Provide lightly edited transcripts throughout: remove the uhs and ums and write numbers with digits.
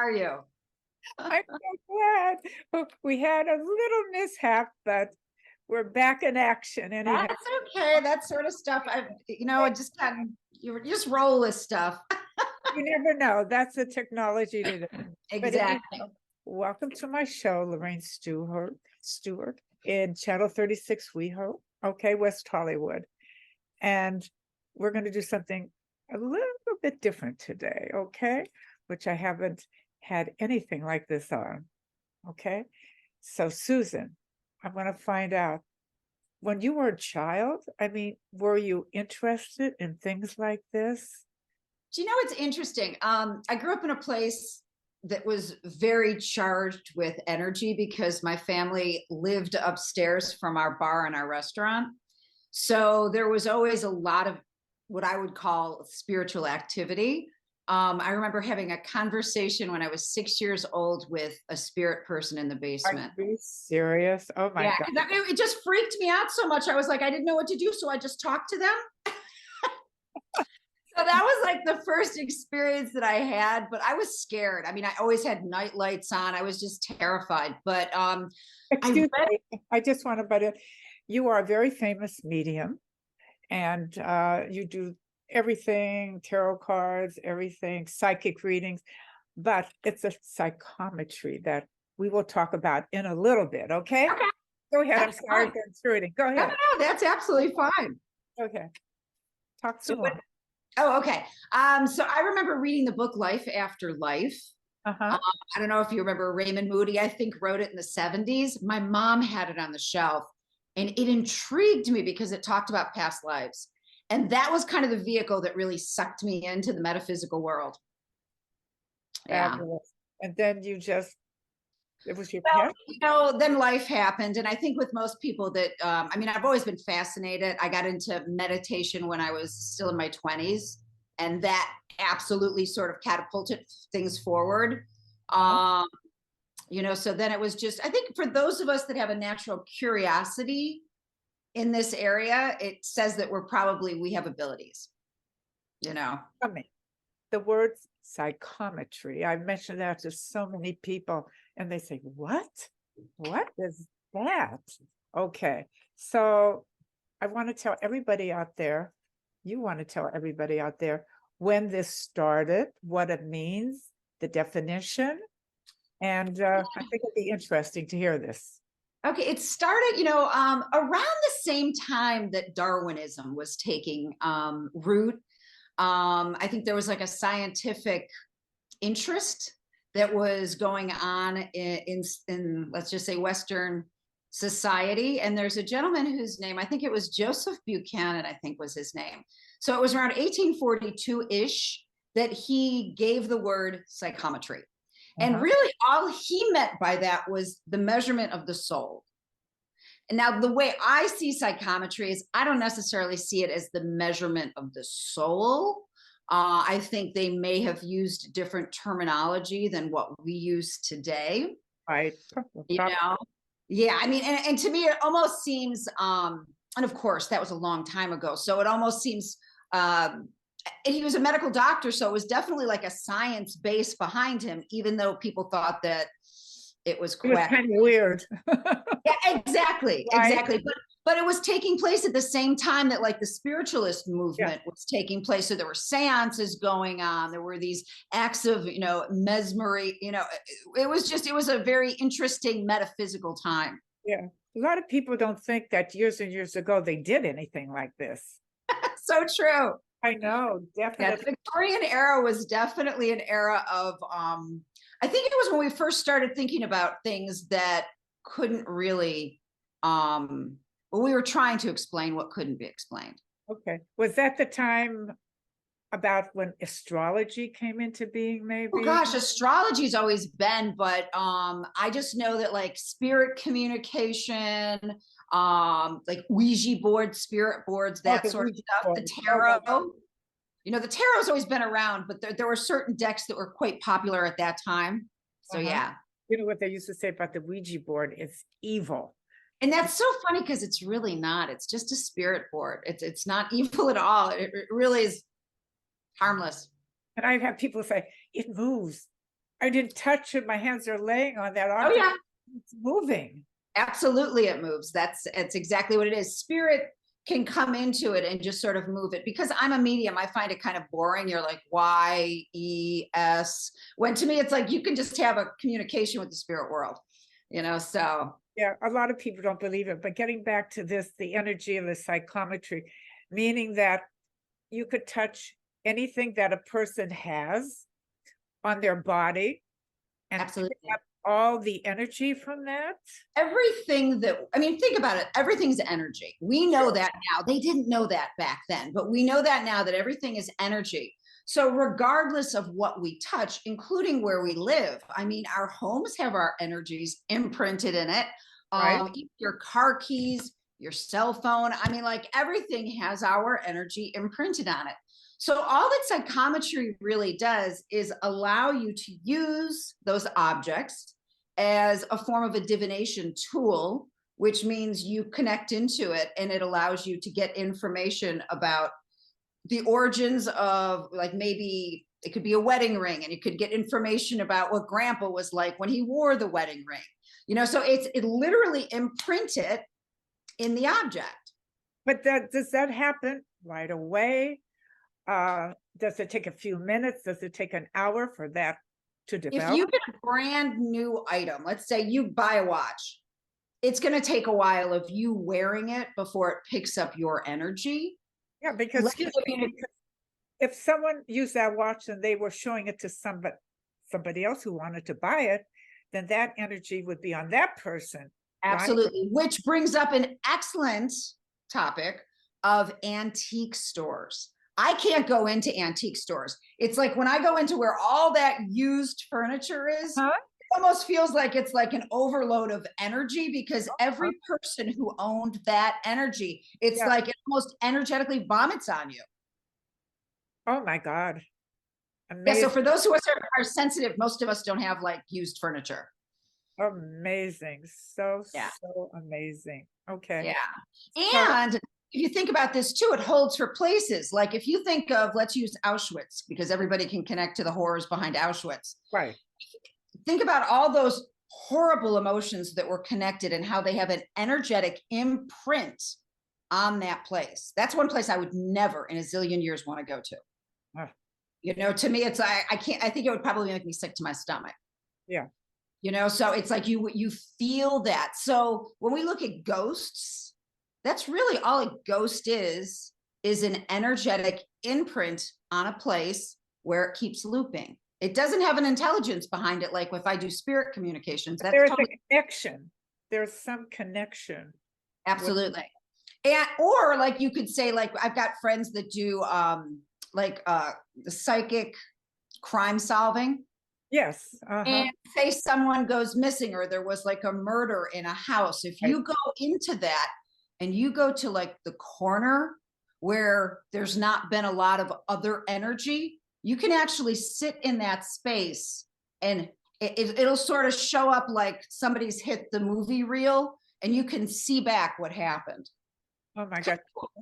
are you? I'm so glad. We had a little mishap, but we're back in action anyhow. That's okay. That sort of stuff. I just you just roll with stuff. You never know. That's the technology today. But Exactly. anyhow, welcome to my show, Laraine Stuart in Channel 36, We Hope. Okay, West Hollywood. And we're going to do something a little bit different today, okay? Which I haven't had anything like this on. Okay. So, Susan, I want to find out, when you were a child, I mean, were you interested in things like this? Do you know what's interesting? I grew up in a place that was very charged with energy because my family lived upstairs from our bar and our restaurant. So there was always a lot of what I would call spiritual activity. I remember having a conversation when I was 6 years old with a spirit person in the Are basement. you serious? Oh my Yeah, God. it just freaked me out so much. I was like, I didn't know what to do, so I just talked to them. So that was like the first experience that I had, but I was scared. I mean, I always had night lights on. I was just terrified. But I Excuse read. me, I just want to butt in. You are a very famous medium, and you do everything, tarot cards, everything, psychic readings, but it's a psychometry that we will talk about in a little bit, okay? Okay, Go ahead. I'm that's sorry fine. for intruding. Go No, no, ahead. no, that's absolutely fine. Okay. Talk So some more. oh, okay. So I remember reading the book Life After Life. Uh-huh. Um, I don't know if you remember Raymond Moody, I think wrote it in the 70s. My mom had it on the shelf and it intrigued me because it talked about past lives. And that was kind of the vehicle that really sucked me into the metaphysical world. Yeah. Fabulous. And then it was your Well, pet? then life happened. And I think with most people that, I mean, I've always been fascinated. I got into meditation when I was still in my 20s, and that absolutely sort of catapulted things forward. Um, so then it was just, I think for those of us that have a natural curiosity in this area, it says that we have abilities, you know. I mean, the word psychometry, I've mentioned that to so many people, and they say, what? What is that? Okay. So I want to tell everybody out there, you want to tell everybody out there when this started, what it means, the definition. And I think it'd be interesting to hear this. Okay, it started, around the same time that Darwinism was taking root. I think there was like a scientific interest that was going on in let's just say Western society. And there's a gentleman whose name, I think it was Joseph Buchanan, I think was his name. So it was around 1842-ish that he gave the word psychometry. And really all he meant by that was the measurement of the soul. And now the way I see psychometry is I don't necessarily see it as the measurement of the soul. I think they may have used different terminology than what we use today. Right. You know? Yeah, I mean, and to me, it almost seems, and of course, that was a long time ago. So it almost seems, he was a medical doctor, so it was definitely like a science base behind him, even though people thought that it was It was kind of weird. Yeah, exactly, Right. exactly. But it was taking place at the same time that like the spiritualist movement was taking place. So there were seances going on. There were these acts of, mesmery, it was a very interesting metaphysical time. Yeah. A lot of people don't think that years and years ago they did anything like this. So true. I know, definitely. Yeah, the Victorian era was definitely an era of, I think it was when we first started thinking about things that couldn't really, we were trying to explain what couldn't be explained. Okay. Was that the time about when astrology came into being, maybe? Oh gosh, astrology's always been, but I just know that like spirit communication, like Ouija board, spirit boards, that sort of stuff, the tarot. The tarot's always been around, but there were certain decks that were quite popular at that time. So yeah. You know what they used to say about the Ouija board? It's evil. And that's so funny because it's really not. It's just a spirit board. It's not evil at all. It really is harmless. And I've had people say, it moves. I didn't touch it. My hands are laying on that Oh object. yeah, It's moving. absolutely it moves. It's exactly what it is. Spirit can come into it and just sort of move it. Because I'm a medium, I find it kind of boring. You're like Y-E-S. When to me, it's like you can just have a communication with the spirit world, so. Yeah, a lot of people don't believe it, but getting back to this, the energy of the psychometry, meaning that you could touch anything that a person has on their body and pick Absolutely. up all the energy from that. Everything think about it. Everything's energy. We know that now. They didn't know that back then, but we know that now, that everything is energy. So regardless of what we touch, including where we live, our homes have our energies imprinted in it. Right. Your car keys, your cell phone. Like everything has our energy imprinted on it. So all that psychometry really does is allow you to use those objects as a form of a divination tool, which means you connect into it and it allows you to get information about the origins of, like, maybe it could be a wedding ring, and you could get information about what grandpa was like when he wore the wedding ring. So it literally imprinted in the object. But does that happen right away? Does it take a few minutes? Does it take an hour for that to If develop? you get a brand new item, let's say you buy a watch, it's going to take a while of you wearing it before it picks up your energy. Yeah, because if someone used that watch and they were showing it to somebody else who wanted to buy it, then that energy would be on that person. Absolutely. Right? Which brings up an excellent topic of antique stores. I can't go into antique stores. It's like when I go into where all that used furniture is, Huh? it almost feels like it's like an overload of energy, because every person who owned that energy, it's like it almost energetically vomits on you. Oh my God. Amazing. Yeah, so for those who are sensitive, most of us don't have like used furniture. Amazing. So amazing. Okay. Yeah. And if you think about this too, it holds for places. Like if you think of, let's use Auschwitz, because everybody can connect to the horrors behind Auschwitz. Right. Think about all those horrible emotions that were connected and how they have an energetic imprint on that place. That's one place I would never in a zillion years want to go to. To me, it's I can't. I think it would probably make me sick to my stomach. Yeah. So it's like you feel that. So when we look at ghosts, that's really all a ghost is an energetic imprint on a place where it keeps looping. It doesn't have an intelligence behind it. Like if I do spirit communications, that's there's totally a connection. There's some connection. Absolutely. And or like you could say, like I've got friends that do the psychic crime solving. Yes. And say someone goes missing or there was like a murder in a house. If you go into that and you go to like the corner where there's not been a lot of other energy, you can actually sit in that space and it'll sort of show up like somebody's hit the movie reel and you can see back what happened. Oh my God.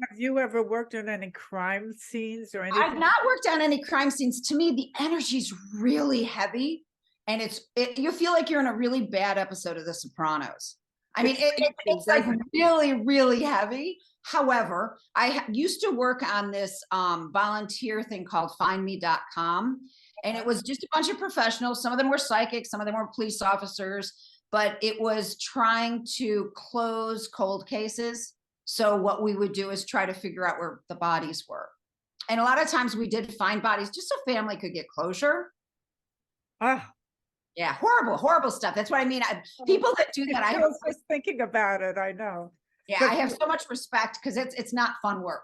Have you ever worked on any crime scenes or anything? I've not worked on any crime scenes. To me, the energy's really heavy and you feel like you're in a really bad episode of The Sopranos. It's like really, really heavy. However, I used to work on this volunteer thing called findme.com. And it was just a bunch of professionals. Some of them were psychics, some of them were police officers, but it was trying to close cold cases. So what we would do is try to figure out where the bodies were. And a lot of times we did find bodies just so family could get closure. Yeah, horrible, horrible stuff. That's what I mean. People that do that, I was just thinking about it. I know. Yeah, but I have so much respect because it's not fun work.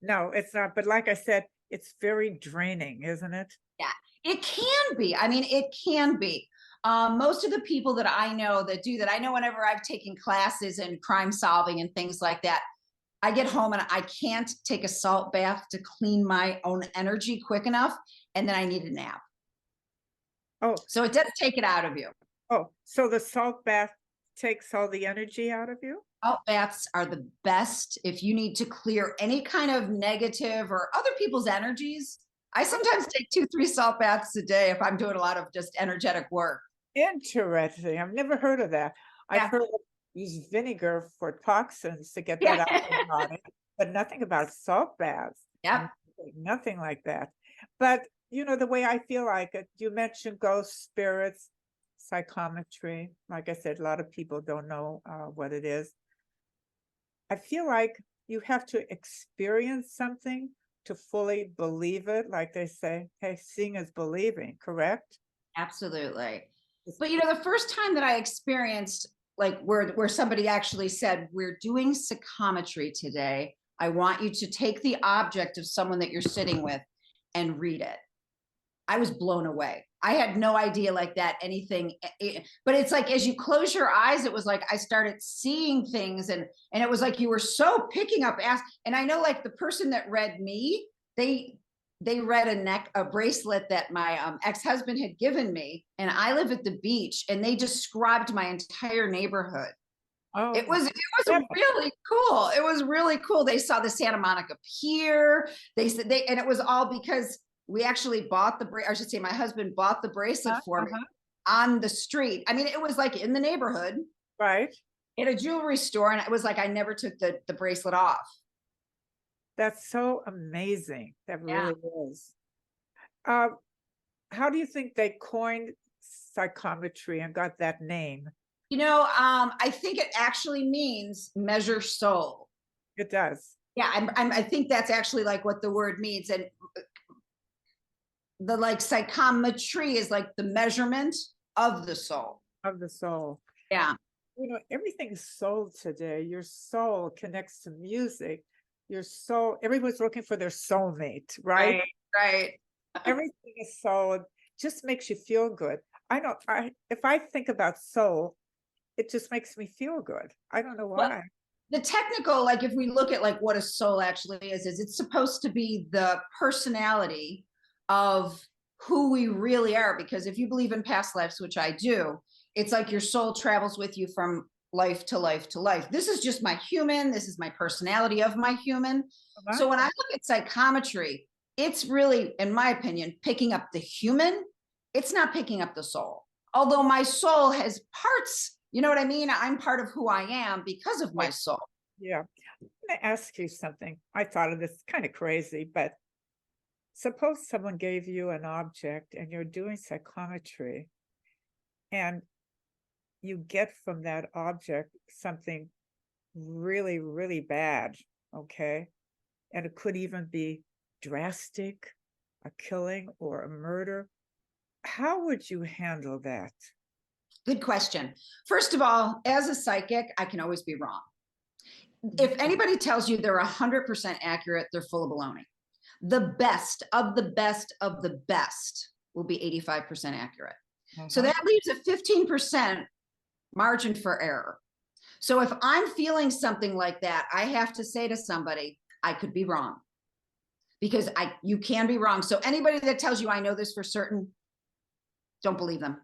No, it's not. But like I said, it's very draining, isn't it? Yeah, it can be. It can be. Most of the people that I know that do that, I know whenever I've taken classes in crime solving and things like that, I get home and I can't take a salt bath to clean my own energy quick enough. And then I need a nap. Oh, so it does take it out of you. Oh, so the salt bath takes all the energy out of you? Salt baths are the best if you need to clear any kind of negative or other people's energies. I sometimes take 2, 3 salt baths a day if I'm doing a lot of just energetic work. Interesting. I've never heard of that. I've Yeah. heard of use vinegar for toxins to get that Yeah. out of the body, but nothing about salt baths. Yep. Nothing like that. But the way I feel like it, you mentioned ghost spirits, psychometry. Like I said, a lot of people don't know what it is. I feel like you have to experience something to fully believe it. Like they say, hey, seeing is believing, correct? Absolutely. But the first time that I experienced like where somebody actually said, we're doing psychometry today. I want you to take the object of someone that you're sitting with and read it. I was blown away. I had no idea like that anything, but it's like as you close your eyes, it was like I started seeing things, and it was like you were so picking up and I know like the person that read me, they read a bracelet that my ex-husband had given me, and I live at the beach, and they described my entire neighborhood. Oh, It was yeah. really cool. It was really cool. They saw the Santa Monica Pier. They said and it was all because we actually bought I should say my husband bought the bracelet for me on the street. I mean, it was like in the neighborhood, Right. at a jewelry store, and it was like I never took the bracelet off. That's so amazing. That Yeah. really is. Uh, how do you think they coined psychometry and got that name? I think it actually means measure soul. It does. Yeah, I think that's actually like what the word means, and the like psychometry is like the measurement of the soul. Of the soul. Yeah. Everything is soul today. Your soul connects to music. Your soul, everyone's looking for their soulmate, right? Right. Everything is soul. Just makes you feel good. I know if I think about soul, it just makes me feel good. I don't know why. Well, the technical, like if we look at like what a soul actually is it's supposed to be the personality of who we really are. Because if you believe in past lives, which I do, it's like your soul travels with you from life to life to life. This is just my human. This is my personality of my human. So when I look at psychometry, it's really, in my opinion, picking up the human. It's not picking up the soul. Although my soul has parts, you know what I mean? I'm part of who I am because of my soul. Yeah. I'm going to ask you something. I thought of this kind of crazy, but suppose someone gave you an object and you're doing psychometry and you get from that object something really, really bad, okay? And it could even be drastic, a killing or a murder. How would you handle that? Good question. First of all, as a psychic, I can always be wrong. If anybody tells you they're 100% accurate, they're full of baloney. The best of the best of the best will be 85% accurate. So that leaves a 15% margin for error. So if I'm feeling something like that, I have to say to somebody, I could be wrong, because you can be wrong. So anybody that tells you I know this for certain, don't believe them.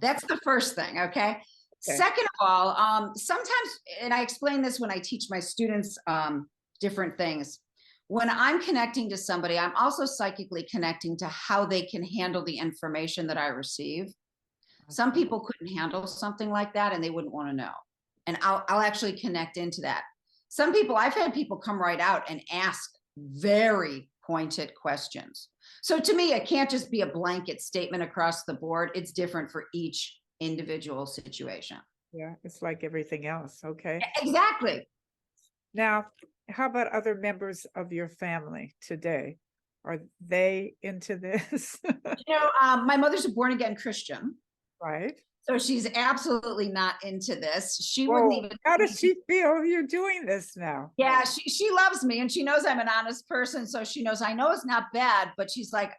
That's the first thing. Okay. Second of all, sometimes, and I explain this when I teach my students different things. When I'm connecting to somebody, I'm also psychically connecting to how they can handle the information that I receive. Some people couldn't handle something like that and they wouldn't want to know. And I'll actually connect into that. Some people, I've had people come right out and ask very pointed questions. So to me, it can't just be a blanket statement across the board. It's different for each individual situation. Yeah, it's like everything else. Okay. Exactly. Now, how about other members of your family today? Are they into this? My mother's a born again Christian. Right. So she's absolutely not into this. She wouldn't even. How does she feel you're doing this now? Yeah, she loves me and she knows I'm an honest person. So she knows I know it's not bad, but she's like,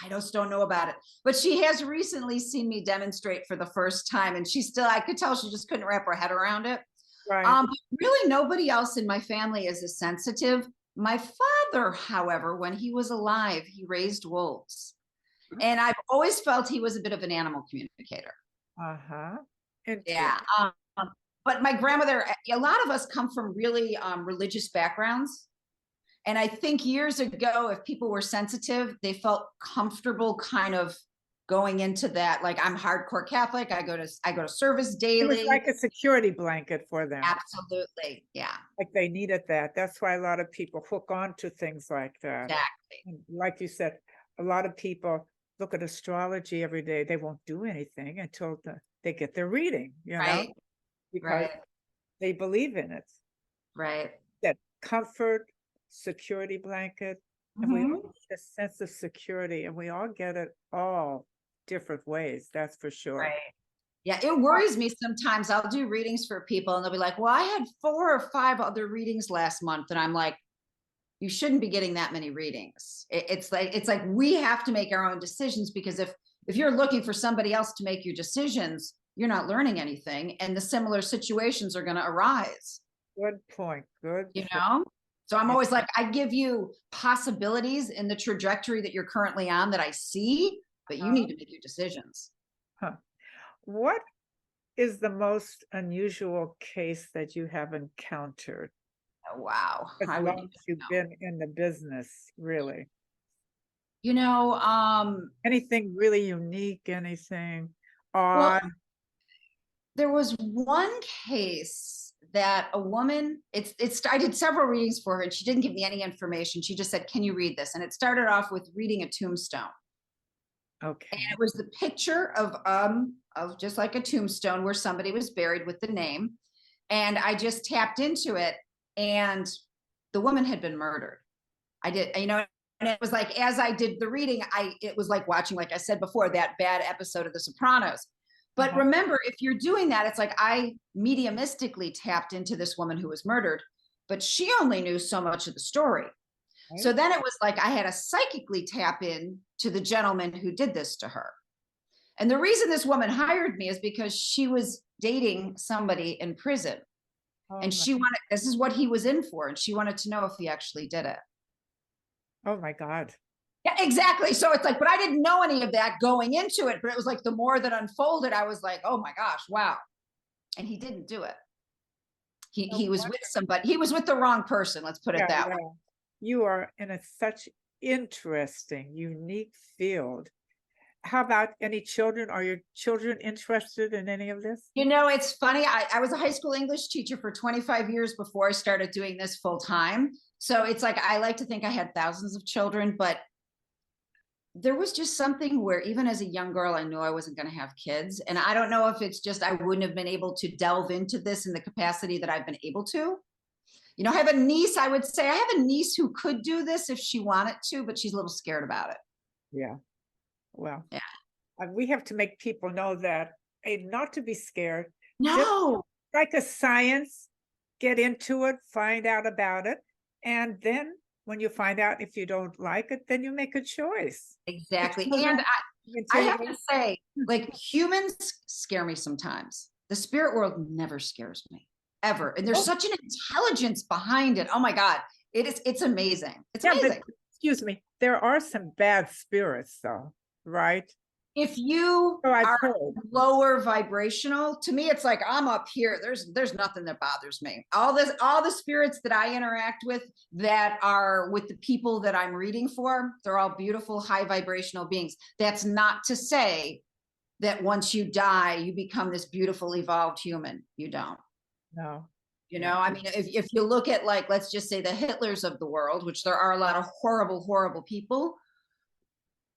I just don't know about it. But she has recently seen me demonstrate for the first time. And I could tell she just couldn't wrap her head around it. Right. But really, nobody else in my family is as sensitive. My father, however, when he was alive, he raised wolves. And I've always felt he was a bit of an animal communicator. Yeah. But my grandmother, a lot of us come from really religious backgrounds. And I think years ago, if people were sensitive, they felt comfortable kind of going into that. Like, I'm hardcore Catholic. I go to service It was daily. like a security blanket for them. Absolutely. Yeah, Like they needed that. That's why a lot of people hook on to things like that. exactly. And like you said, a lot of people look at astrology every day. They won't do anything until they get their reading, Right. because Right. they believe in it. Right. That comfort, security blanket, and we all need a sense of security, and we all get it all different ways. That's for sure. Right. Yeah, it worries me sometimes. I'll do readings for people and they'll be like, well, I had 4 or 5 other readings last month. And I'm like, you shouldn't be getting that many readings. It's like we have to make our own decisions, because if you're looking for somebody else to make your decisions, you're not learning anything, and the similar situations are going to arise. Good point. Good You point. know? So I'm Yeah. always like, I give you possibilities in the trajectory that you're currently on that I see, but you need to make your decisions. Huh. What is the most unusual case that you have encountered Oh, wow. as I would long as you've been in the business, really? you know, Anything really unique, anything well, odd? there was one case that a woman, I did several readings for her and she didn't give me any information. She just said, can you read this? And it started off with reading a tombstone. Okay. And it was the picture of just like a tombstone where somebody was buried with the name. And I just tapped into it, and the woman had been murdered. I did, and it was like, as I did the reading, it was like watching, like I said before, that bad episode of The Sopranos. But remember, if you're doing that, it's like I mediumistically tapped into this woman who was murdered, but she only knew so much of the story. Right. So then it was like I had to psychically tap in to the gentleman who did this to her. And the reason this woman hired me is because she was dating somebody in prison. And she wanted, this is what he was in for. And she wanted to know if he actually did it. Oh my God. Yeah, exactly. So it's like, but I didn't know any of that going into it. But it was like the more that unfolded, I was like, oh my gosh, wow. And he didn't do it. He was with somebody. He was with the wrong person. Let's put it that way. You are in such interesting, unique field. How about any children? Are your children interested in any of this? It's funny. I was a high school English teacher for 25 years before I started doing this full time. So it's like, I like to think I had thousands of children, but there was just something where even as a young girl, I knew I wasn't going to have kids. And I don't know if it's just, I wouldn't have been able to delve into this in the capacity that I've been able to. I have a niece, I would say I have a niece who could do this if she wanted to, but she's a little scared about it. Yeah. Well, yeah. We have to make people know that not to be scared. No. Just like a science, get into it, find out about it. And then when you find out if you don't like it, then you make a choice. Exactly. And I have to say, like, humans scare me sometimes. The spirit world never scares me. Ever. And there's such an intelligence behind it. Oh my God. It's amazing. It's amazing. But, excuse me. There are some bad spirits though, right? If you are lower vibrational, to me, it's like I'm up here. There's nothing that bothers me. All the spirits that I interact with that are with the people that I'm reading for, they're all beautiful, high vibrational beings. That's not to say that once you die, you become this beautiful, evolved human. You don't. No. I mean, if you look at, like, let's just say the Hitlers of the world, which there are a lot of horrible, horrible people,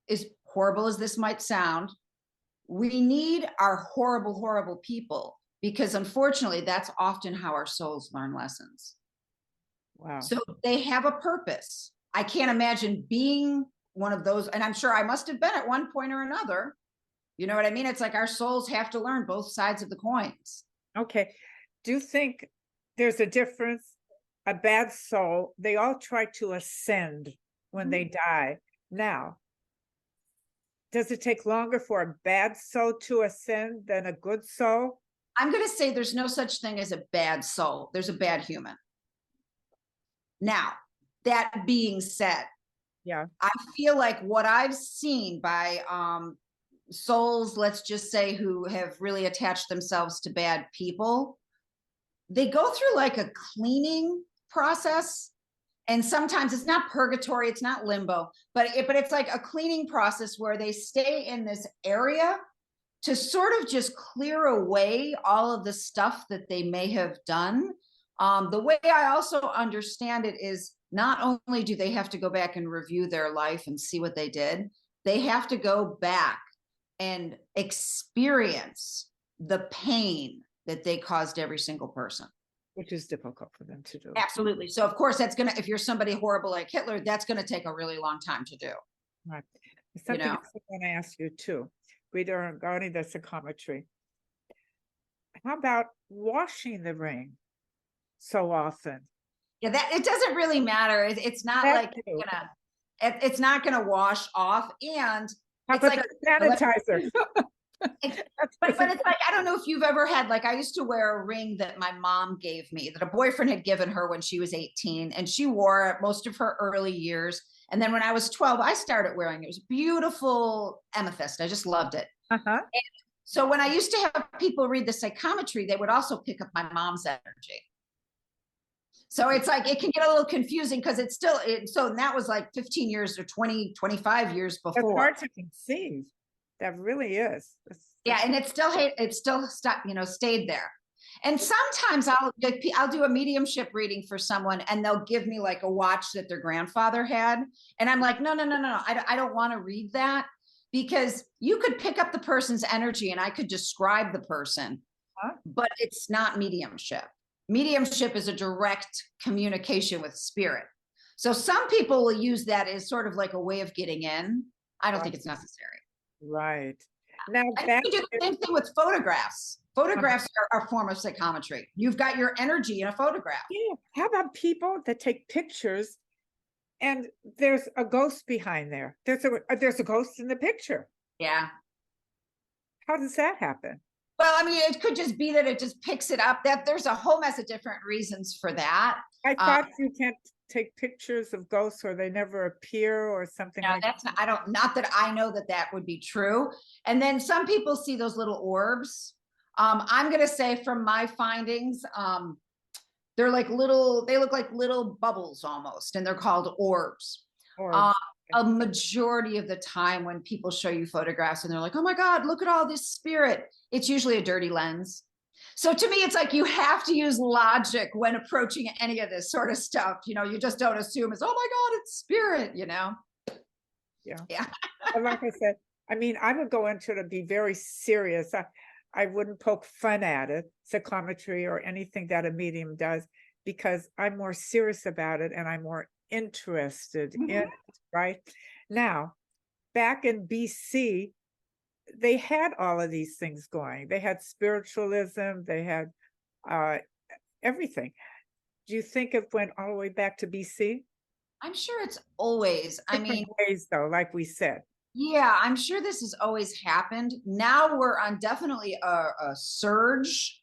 as horrible as this might sound, we need our horrible, horrible people, because unfortunately, that's often how our souls learn lessons. Wow. So they have a purpose. I can't imagine being one of those. And I'm sure I must have been at one point or another. You know what I mean? It's like our souls have to learn both sides of the coins. Okay. Do you think there's a difference? A bad soul, they all try to ascend when they die. Now, does it take longer for a bad soul to ascend than a good soul? I'm going to say there's no such thing as a bad soul. There's a bad human. Now, that being said, I feel like what I've seen by souls, let's just say, who have really attached themselves to bad people, they go through like a cleaning process. And sometimes it's not purgatory, it's not limbo, but it's like a cleaning process where they stay in this area to sort of just clear away all of the stuff that they may have done. The way I also understand it is not only do they have to go back and review their life and see what they did, they have to go back and experience the pain that they caused every single person. Which is difficult for them to do. Absolutely. So of course that's if you're somebody horrible like Hitler, that's gonna take a really long time to do. Right. Something know? else I want to ask you too, regarding the psychometry. How about washing the ring so often? Yeah, that it doesn't really matter. It's not That like too. it's not gonna wash off, and How it's about like the sanitizer? but it's like I don't know if you've ever had, like, I used to wear a ring that my mom gave me that a boyfriend had given her when she was 18, and she wore it most of her early years. And then when I was 12, I started wearing it. It was beautiful amethyst. I just loved it. Uh-huh. So when I used to have people read the psychometry, they would also pick up my mom's energy. So it's like it can get a little confusing because it's still so that was like 15 years or 20, 25 years That's before. hard to conceive. That really is. Yeah, and it still stayed there. And sometimes I'll do a mediumship reading for someone and they'll give me like a watch that their grandfather had. And I'm like, no. I don't want to read that, because you could pick up the person's energy and I could describe the person, but it's not mediumship. Mediumship is a direct communication with spirit. So some people will use that as sort of like a way of getting in. I don't think it's necessary. Right. Now I think you do the same thing with photographs. Photographs are a form of psychometry. You've got your energy in a photograph. yeah. How about people that take pictures and there's a ghost behind there? There's a ghost in the picture. Yeah. How does that happen? Well, I mean, it could just be that it just picks it up. That there's a whole mess of different reasons for that. I thought you can't take pictures of ghosts or they never appear or something No, like that. that's not that I know that would be true. And then some people see those little orbs. I'm going to say from my findings, they look like little bubbles almost, and they're called orbs. A majority of the time when people show you photographs and they're like, oh my God, look at all this spirit, it's usually a dirty lens. So to me, it's like you have to use logic when approaching any of this sort of stuff. You just don't assume it's, oh my God, it's spirit, Yeah. Yeah. Like I said, I mean, I would go into it and be very serious. I wouldn't poke fun at it, psychometry or anything that a medium does, because I'm more serious about it and I'm more interested in it, right? Now, back in BC, they had all of these things going. They had spiritualism, they had everything. Do you think it went all the way back to BC? I'm sure it's always, Different ways though, like we said. yeah, I'm sure this has always happened. Now we're on definitely a surge.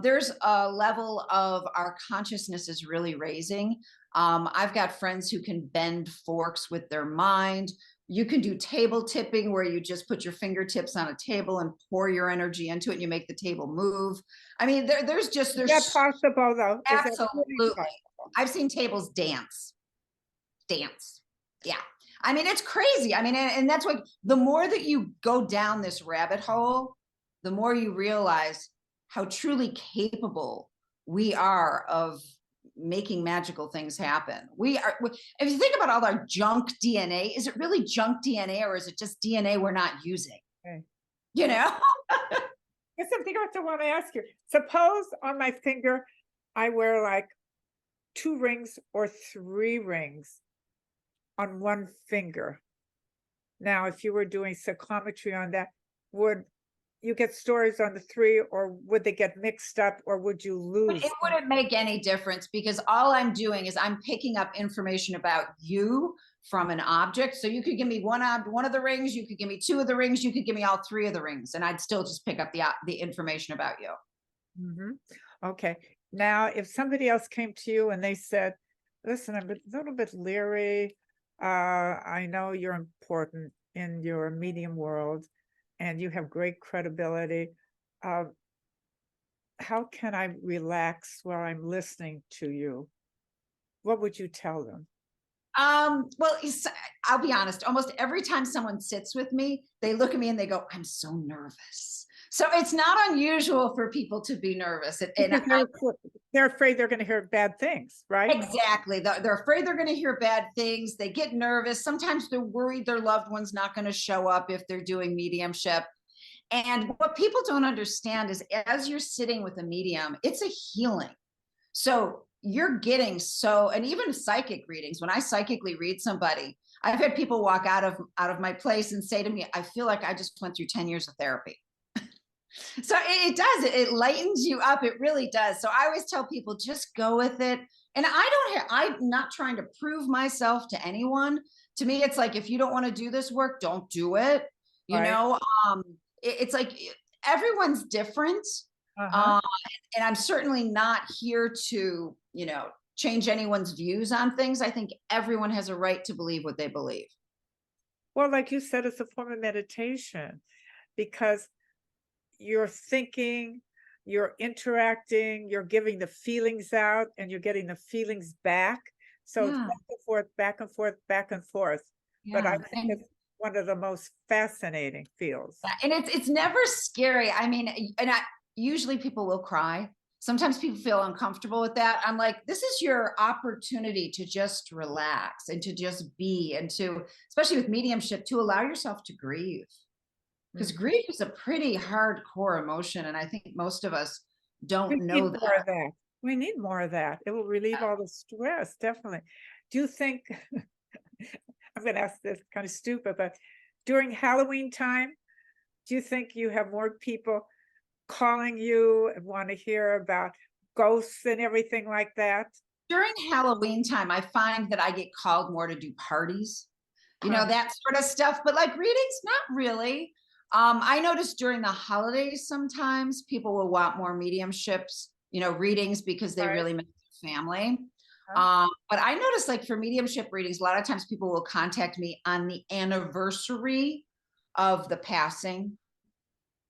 There's a level of our consciousness is really raising. I've got friends who can bend forks with their mind. You can do table tipping, where you just put your fingertips on a table and pour your energy into it and you make the table move. I mean, there's Is that possible though? Absolutely. I've seen tables dance. Yeah. I mean, it's crazy. I mean, and that's what, the more that you go down this rabbit hole, the more you realize how truly capable we are of making magical things happen. If you think about all our junk DNA, is it really junk DNA or is it just DNA we're not using? Okay. There's something else I want to ask you. Suppose on my finger, I wear like 2 rings or 3 rings on one finger. Now, if you were doing psychometry on that, would you get stories on the 3, or would they get mixed up, or would you lose? It wouldn't make any difference, because all I'm doing is I'm picking up information about you from an object. So you could give me one of the rings, you could give me 2 of the rings, you could give me all 3 of the rings, and I'd still just pick up the information about you. Okay. Now, if somebody else came to you and they said, listen, I'm a little bit leery. I know you're important in your medium world and you have great credibility. How can I relax while I'm listening to you? What would you tell them? Well, I'll be honest, almost every time someone sits with me, they look at me and they go, I'm so nervous. So it's not unusual for people to be nervous. Because they're afraid they're going to hear bad things, right? Exactly. They're afraid they're going to hear bad things. They get nervous. Sometimes they're worried their loved one's not going to show up if they're doing mediumship. And what people don't understand is as you're sitting with a medium, it's a healing. So you're getting and even psychic readings, when I psychically read somebody, I've had people walk out of my place and say to me, I feel like I just went through 10 years of therapy. So it does, it lightens you up. It really does. So I always tell people, just go with it. And I'm not trying to prove myself to anyone. To me, it's like, if you don't want to do this work, don't do it. You Right. know, it's like everyone's different. Uh-huh. And I'm certainly not here to, change anyone's views on things. I think everyone has a right to believe what they believe. Well, like you said, it's a form of meditation because you're thinking, you're interacting, you're giving the feelings out, and you're getting the feelings back. So it's Yeah, back and forth, back and forth, back and forth. But I yeah. think it's one of the most fascinating feels. And it's never scary. I mean, usually people will cry. Sometimes people feel uncomfortable with that. I'm like, this is your opportunity to just relax and to just be, and to, especially with mediumship, to allow yourself to grieve. Because Mhm. grief is a pretty hardcore emotion. And I think most of us don't We know need that. more of that. We need more of that. It will relieve all the stress, definitely. Do you think, I'm going to ask this kind of stupid, but during Halloween time, do you think you have more people calling you and want to hear about ghosts and everything like that? During Halloween time, I find that I get called more to do parties, Huh. that sort of stuff. But like readings, not really. I notice during the holidays, sometimes people will want more mediumships, readings, because they Right. really miss their family. Huh? But I notice, like, for mediumship readings, a lot of times people will contact me on the anniversary of the passing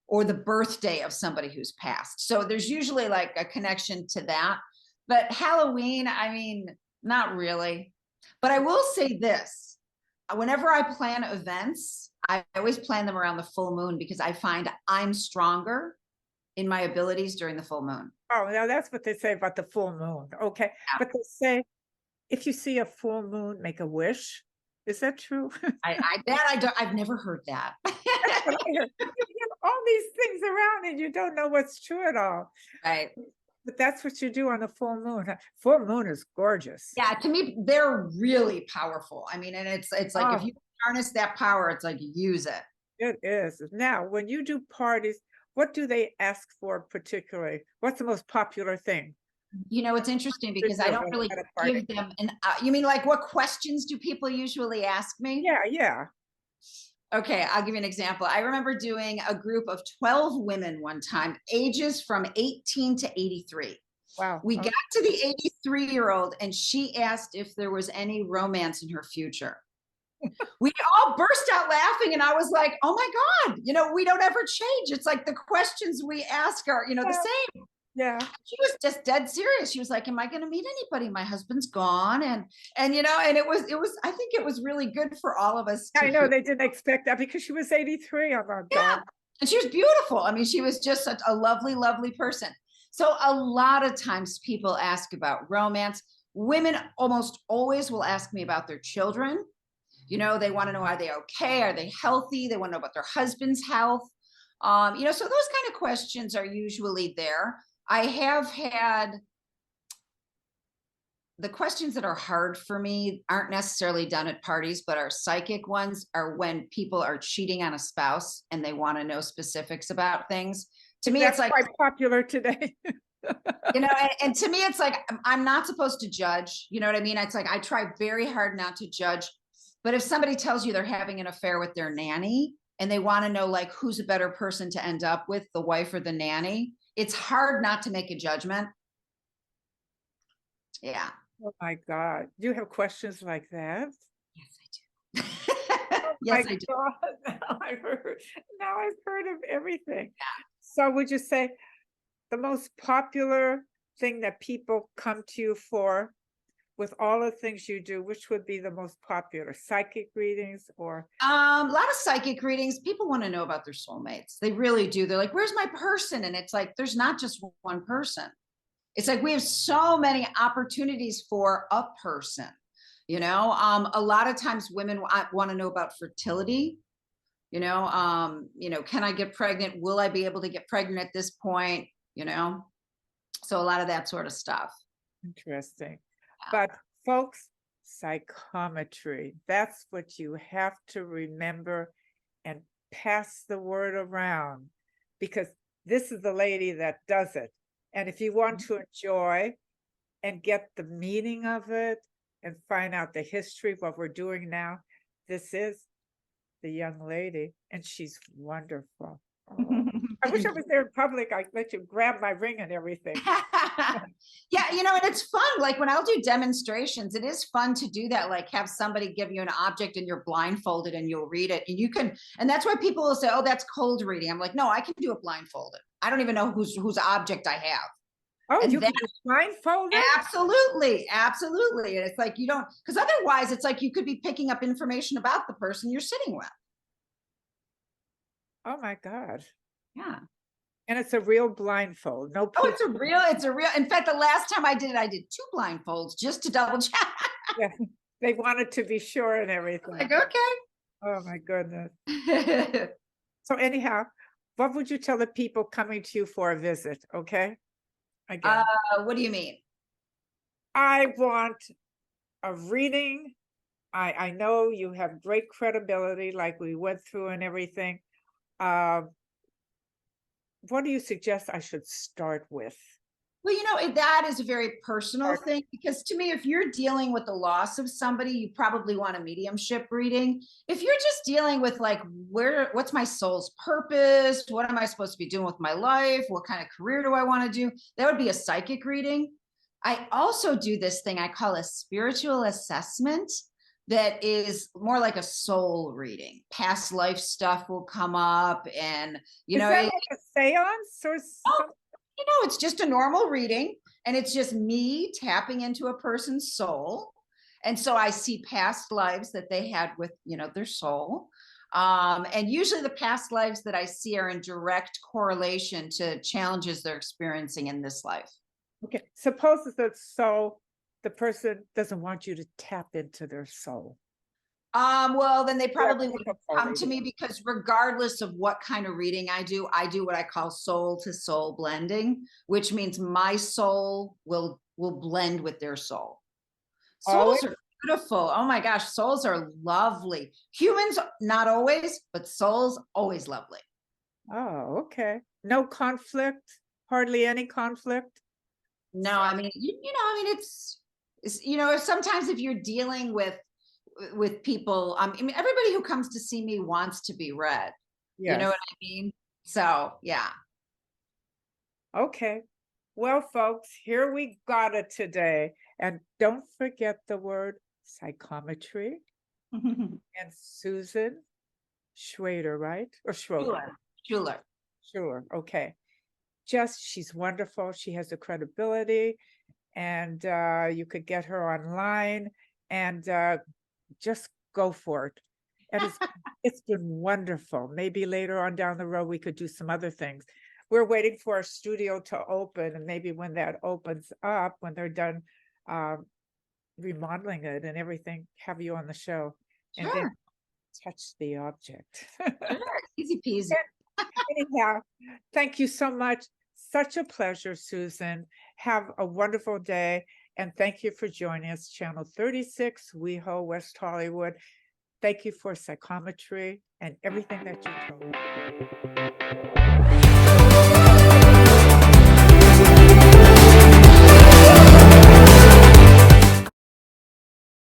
or the birthday of somebody who's passed. So there's usually like a connection to that. But Halloween, I mean, not really. But I will say this, whenever I plan events, I always plan them around the full moon, because I find I'm stronger in my abilities during the full moon. Oh, now that's what they say about the full moon. Okay. Yeah. But they say if you see a full moon, make a wish. Is that true? I've never heard that. That's what I heard. You hear all these things around and you don't know what's true at all. Right. But that's what you do on a full moon. Full moon is gorgeous. Yeah, to me, they're really powerful. I mean, and it's like, if Oh, you harness that power, it's like, use it. it is. Now, when you do parties, what do they ask for particularly? What's the most popular thing It's interesting to because I do don't really at a party? give them you mean like what questions do people usually ask me? Yeah, yeah. Okay, I'll give you an example. I remember doing a group of 12 women one time, ages from 18 to 83. Wow. We Okay. got to the 83-year-old and she asked if there was any romance in her future. We all burst out laughing and I was like, oh my God, we don't ever change. It's like the questions we ask are, the Yeah, same. yeah. She was just dead serious. She was like, am I going to meet anybody? My husband's gone. And it was, I think it was really good for all of us to I know hear. they didn't expect that because she was 83. Oh my Yeah. God. And she was beautiful. I mean, she was just such a lovely, lovely person. So a lot of times people ask about romance. Women almost always will ask me about their children. They want to know, are they okay? Are they healthy? They want to know about their husband's health. So those kind of questions are usually there. I have had the questions that are hard for me aren't necessarily done at parties, but our psychic ones are when people are cheating on a spouse and they want to know specifics about things. To me, it's That's like, quite popular today. and to me, it's like, I'm not supposed to judge. You know what I mean? It's like, I try very hard not to judge. But if somebody tells you they're having an affair with their nanny and they want to know, like, who's a better person to end up with, the wife or the nanny, it's hard not to make a judgment. Yeah. Oh my God. Do you have questions like that? Yes, I do. Oh my Yes, I do. God. Now I've heard of everything. So would you say the most popular thing that people come to you for with all the things you do, which would be the most popular? Psychic readings or? A lot of psychic readings. People want to know about their soulmates. They really do. They're like, "Where's my person?" And it's like, there's not just one person. It's like we have so many opportunities for a person. A lot of times women want to know about fertility. Can I get pregnant? Will I be able to get pregnant at this point? So a lot of that sort of stuff. Interesting. But folks, psychometry, that's what you have to remember and pass the word around, because this is the lady that does it. And if you want to enjoy and get the meaning of it and find out the history of what we're doing now, this is the young lady, and she's wonderful. Oh, I wish I was there in public. I'd let you grab my ring and everything. Yeah, and it's fun. Like when I'll do demonstrations, it is fun to do that. Like have somebody give you an object and you're blindfolded and you'll read it. And you can, and that's why people will say, "Oh, that's cold reading." I'm like, no, I can do it blindfolded. I don't even know whose object I have. Oh, And you can do blindfolded? Absolutely. Absolutely. And it's like, you don't, because otherwise it's like you could be picking up information about the person you're sitting with. Oh my God. Yeah. And it's a real blindfold. No Oh, peek. it's a real, in fact, the last time I did it, I did 2 blindfolds just to double check. Yeah, they wanted to be sure and everything. Like, okay. Oh my goodness. So anyhow, what would you tell the people coming to you for a visit? Okay. Again, What do you mean? I want a reading. I know you have great credibility, like we went through and everything. What do you suggest I should start with? Well, that is a very personal thing, because to me, if you're dealing with the loss of somebody, you probably want a mediumship reading. If you're just dealing with like, what's my soul's purpose? What am I supposed to be doing with my life? What kind of career do I want to do? That would be a psychic reading. I also do this thing I call a spiritual assessment that is more like a soul reading. Past life stuff will come up, and Is that like a seance or something? it's just a normal reading, and it's just me tapping into a person's soul. And so I see past lives that they had with, their soul. And usually the past lives that I see are in direct correlation to challenges they're experiencing in this life. Okay, suppose that so the person doesn't want you to tap into their soul. Well, then they probably would come to me, because regardless of what kind of reading I do what I call soul to soul blending, which means my soul will blend with their soul. Souls are beautiful. Oh my gosh, souls are lovely. Humans, not always, but souls, always lovely. Oh, okay. No conflict, hardly any conflict. No, I mean, it's sometimes if you're dealing with people, I mean, everybody who comes to see me wants to be read. Yes. You know what I mean? So, yeah. Okay. Well, folks, here we got it today. And don't forget the word psychometry. And Susan Schueler, right? Or Schueler. Sure. Okay. She's wonderful. She has the credibility, and you could get her online, and just go for it. And it's been wonderful. Maybe later on down the road, we could do some other things. We're waiting for our studio to open, and maybe when that opens up, when they're done remodeling it and everything, have you on the show. Sure. And then touch the object. Sure. Easy peasy. Anyhow, thank you so much. Such a pleasure, Susan. Have a wonderful day. And thank you for joining us, Channel 36, WeHo, West Hollywood. Thank you for psychometry and everything that you told me.